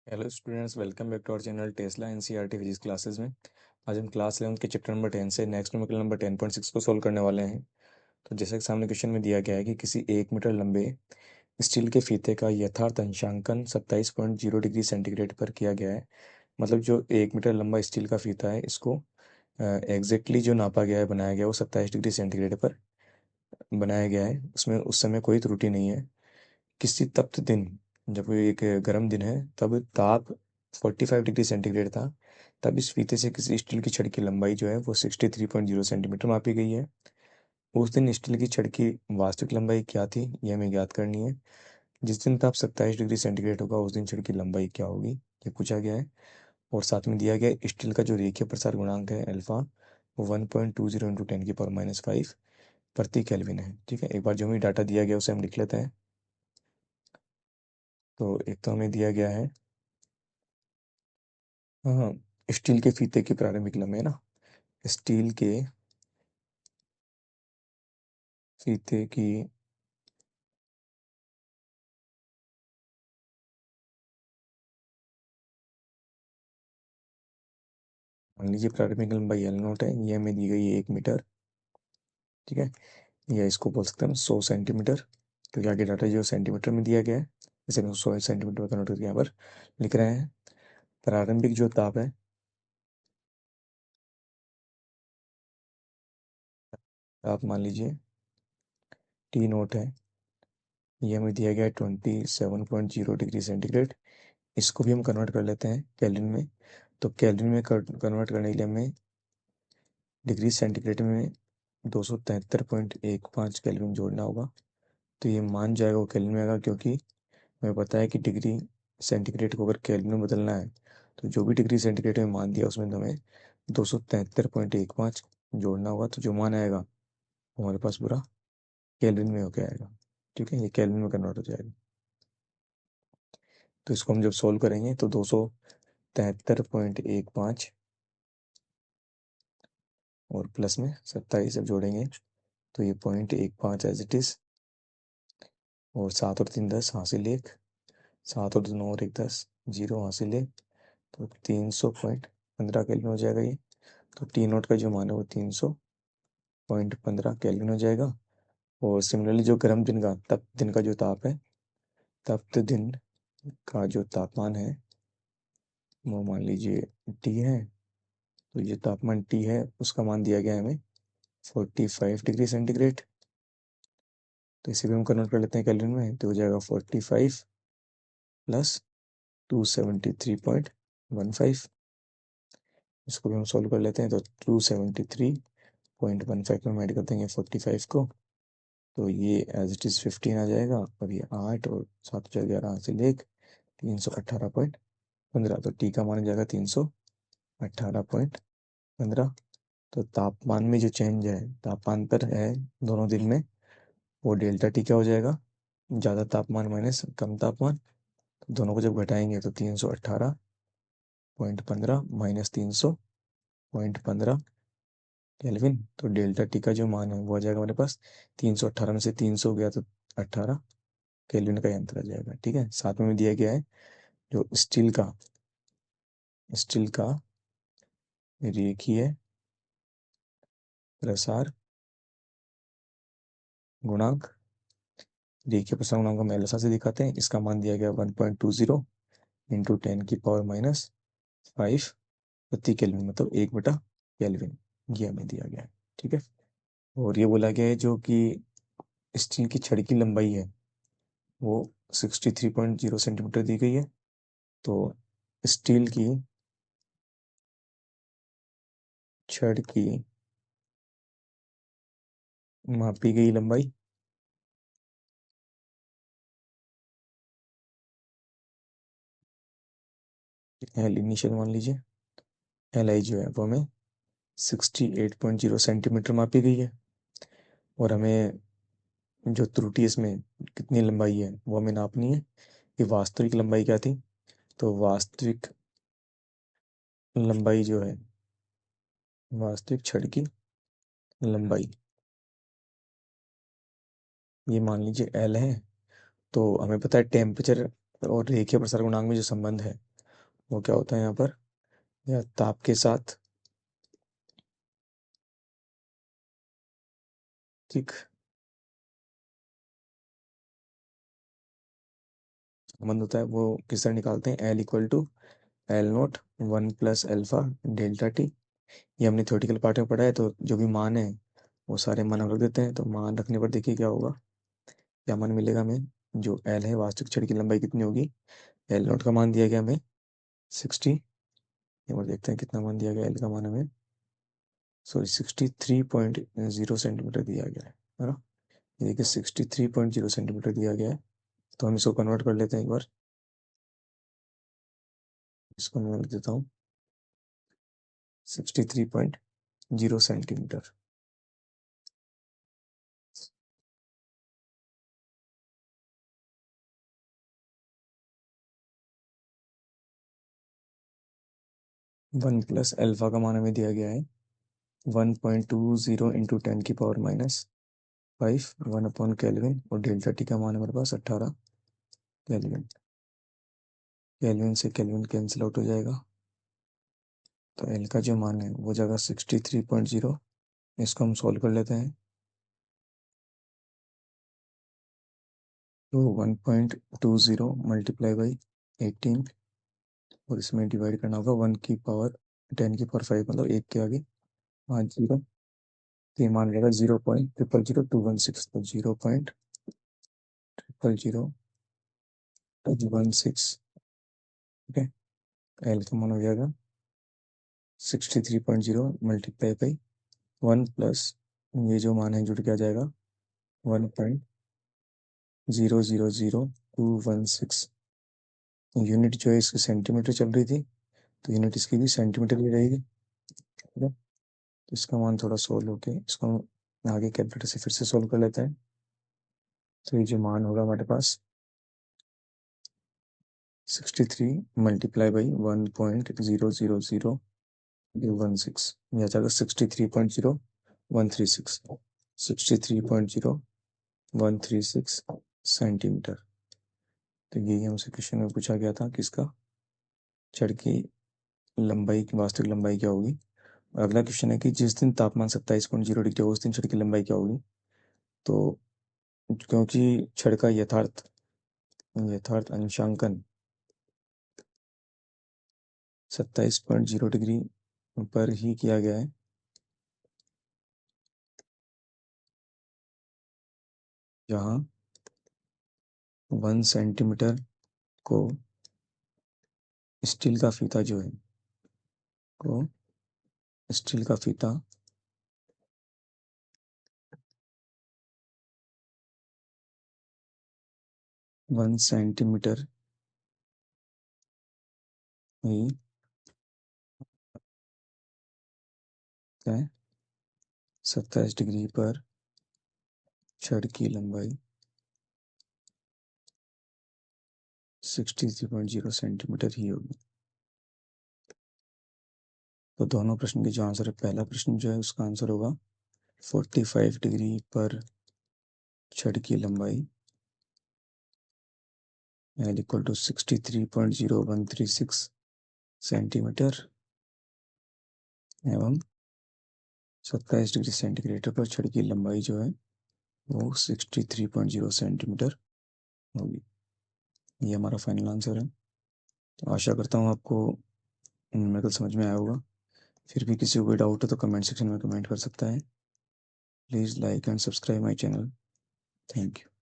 Hello students, welcome back to our channel Tesla NCERT physics classes में। आज हम class 11 के चैप्टर नंबर 10 से नेक्स्ट न्यूमेरिकल नंबर 10.6 को सॉल्व करने वाले हैं। तो जैसे कि सामने क्वेश्चन में दिया गया है कि किसी 1 मीटर लंबे स्टील के फीते का यथार्थ अंशांकन 27.0 डिग्री सेंटीग्रेड पर किया गया है। मतलब जो 1 मीटर लंबा स्टील का फीता है, इसको एग्जैक्टली जो नापा गया है, बनाया गया है, वो 27 डिग्री सेंटीग्रेड पर बनाया गया है। उसमें उस समय कोई त्रुटि नहीं है। किसी तप्त दिन, जब कोई एक गर्म दिन है, तब ताप 45 डिग्री सेंटीग्रेड था। तब इस फीते से किसी स्टील की छड़ की लंबाई जो है वो 63.0 सेंटीमीटर मापी गई है। उस दिन स्टील की छड़ की वास्तविक लंबाई क्या थी, यह हमें ज्ञात करनी है। जिस दिन ताप 27 डिग्री सेंटीग्रेड होगा, उस दिन छड़ की लंबाई क्या होगी, ये पूछा गया है। और साथ में दिया गया है स्टील का जो रेखीय प्रसार गुणांक है अल्फा, वो 1.20 इंटू 10⁻⁵ प्रति केल्विन है। ठीक है, एक बार जो हमें डाटा दिया गया उसे हम लिख लेते हैं। तो एक तो हमें दिया गया है, हाँ, स्टील के फीते की प्रारंभिक लंबाई है ना। स्टील के फीते की मान लीजिए प्रारंभिक लंबाई एल नोट है, ये हमें दी गई है 1 मीटर। ठीक है, या इसको बोल सकते हैं हम 100 सेंटीमीटर, क्योंकि आगे डाटा जो सेंटीमीटर में दिया गया है, इसे हम 100 सेंटीमीटर में कन्वर्ट करके यहाँ पर लिख रहे हैं। प्रारंभिक जो ताप है, आप मान लीजिए टी नोट है, ये हमें दिया गया है 27.0 डिग्री सेंटीग्रेड। इसको भी हम कन्वर्ट कर लेते हैं केल्विन में। तो केल्विन में कन्वर्ट करने के लिए हमें डिग्री सेंटीग्रेड में 273.15 केल्विन जोड़ना होगा। तो ये मान जाएगा, वो केल्विन में आएगा, क्योंकि हमें पता है कि डिग्री सेंटीग्रेड को अगर केल्विन में बदलना है, तो जो भी डिग्री सेंटीग्रेड में मान दिया उसमें हमें 273.15 जोड़ना होगा। तो जो मान आएगा वो हमारे पास पूरा केल्विन में होके आएगा। ठीक है, ये केल्विन में कन्वर्ट हो जाएगा। तो इसको हम जब सोल्व करेंगे तो 273.15 और प्लस में 27 जब जोड़ेंगे तो ये 0.15 एज इट इज, और 7 और 3 10 हासिल 1, 7 और 2 9 और 1 10, 0 हासिल 1, तो 300.15 केल्विन हो जाएगा ये। तो टी नोट का जो मान है वो 300.15 केल्विन हो जाएगा। और सिमिलरली जो गर्म दिन का, तप दिन का जो ताप है, तप्त दिन का जो तापमान है वो मान लीजिए टी है। तो ये तापमान टी है, उसका मान दिया गया है हमें 45 डिग्री सेंटीग्रेड। तो इसे भी हम कन्वर्ट कर लेते हैं केल्विन में, तो हो जाएगा 45 प्लस 273.15। इसको भी हम सॉल्व कर लेते हैं, तो 273.15 में ऐड कर देंगे 45 को, तो ये एज इट इज़ 15 आ जाएगा, और ये 8 और 7 11 हासिल 1, 318.15। तो टी का मान आ जाएगा 318.15। तो तापमान में जो चेंज है, तापमान पर है दोनों दिन में, वो डेल्टा टी क्या हो जाएगा, ज़्यादा तापमान माइनस कम तापमान। तो दोनों को जब घटाएंगे तो 318.15 माइनस 300.15 केल्विन। तो डेल्टा टी का जो मान है वो आ जाएगा हमारे पास 318 में से 300 गया तो 18 केल्विन का ही अंतर आ जाएगा। ठीक है, साथ में दिया गया है जो स्टील का रेखीय प्रसार गुणांक, रेखीय प्रसार गुणांक हम एलएसआर से दिखाते हैं। इसका मान दिया गया 1.20 इंटू 10⁻⁵ प्रति केल्विन, मतलब 1/केल्विन, ये हमें दिया गया है। ठीक है, और ये बोला गया है जो कि स्टील की छड़ की लंबाई है वो 63.0 सेंटीमीटर दी गई है। तो स्टील की छड़ की मापी गई लंबाई एल इनिशियल मान लीजिए, एल आई जो है वो हमें 68.0 सेंटीमीटर मापी गई है। और हमें जो त्रुटि इसमें कितनी लंबाई है वो हमें नापनी है कि वास्तविक लंबाई क्या थी। तो वास्तविक लंबाई जो है, वास्तविक छड़ की लंबाई, ये मान लीजिए एल है। तो हमें पता है टेम्परेचर और रेखीय प्रसार गुणांक में जो संबंध है वो क्या होता है यहाँ पर, या ताप के साथ, ठीक, संबंध होता है वो किस तरह निकालते हैं, L equal to L naught 1 + alpha delta T. ये हमने थ्योरेटिकल पार्ट में पढ़ा है, तो जो भी मान है वो सारे मान हम रख देते हैं। तो मान रखने पर देखिए क्या होगा, क्या मान मिलेगा हमें, जो एल है वास्तविक छड़ की लंबाई कितनी होगी, एल नोट का मान दिया गया हमें 60, एक बार देखते हैं कितना मान दिया गया, एल का मान हमें, सॉरी 63.0 सेंटीमीटर दिया गया है ना। ये देखिए 63.0 सेंटीमीटर दिया गया है। तो हम इसको कन्वर्ट कर लेते हैं एक बार, इसको मैं लिख देता हूँ 63.0 सेंटीमीटर। 1 + अल्फा का मान हमें दिया गया है 1.20 इंटू 10⁻⁵ 1/केल्विन, और डेल्टा टी का मान हमारे पास 18 केल्विन। केल्विन से केल्विन कैंसिल आउट हो जाएगा, तो एल का जो मान है वो जगह 63.0, इसको हम सॉल्व कर लेते हैं। तो 1.20 मल्टीप्लाई बाई 18, और इसमें डिवाइड करना होगा 1 की पावर 10⁵ मतलब 1 के आगे 5 जीरो, तो ये मान रहेगा 0.000216, तो 0.000216। ठीक है, एल का मान हो जाएगा 63.0 मल्टीप्लाई बाई 1 प्लस ये जो मान है जुड़ के आ जाएगा 1.000216। यूनिट जो है इसकी सेंटीमीटर चल रही थी, तो यूनिट इसकी भी सेंटीमीटर ही रहेगी। ठीक है, तो इसका मान थोड़ा सोल्व होके इसको हम आगे कैलकुलेटर से फिर से सोल्व कर लेते हैं। तो ये जो मान होगा हमारे पास 63 मल्टीप्लाई बाई 1.000216, यह आ जाएगा 63.0136, 63.0136 सेंटीमीटर। तो यही हमसे क्वेश्चन में पूछा गया था, किसका, छड़ की लंबाई की वास्तविक लंबाई क्या होगी। और अगला क्वेश्चन है कि जिस दिन तापमान 27.0 डिग्री हो उस दिन छड़ की लंबाई क्या होगी। तो क्योंकि छड़ का यथार्थ यथार्थ अंशांकन 27.0 डिग्री पर ही किया गया है, जहाँ 1 सेंटीमीटर को स्टील का फीता जो है, को स्टील का फीता 1 सेंटीमीटर ही है, 27 डिग्री पर छड़ की लंबाई 63.0 सेंटीमीटर ही होगी। तो दोनों प्रश्न के जो आंसर है, पहला प्रश्न जो है उसका आंसर होगा 45 डिग्री पर छड़ की लंबाई एल इक्वल टू 63.0136 सेंटीमीटर, एवं 27 डिग्री सेंटीग्रेड पर छड़ की लंबाई जो है वो 63.0 सेंटीमीटर होगी। ये हमारा फाइनल आंसर है। तो आशा करता हूँ आपको न्यूमेरिकल समझ में आया होगा। फिर भी किसी को कोई डाउट हो तो कमेंट सेक्शन में कमेंट कर सकता है। Please like and subscribe my channel. Thank you.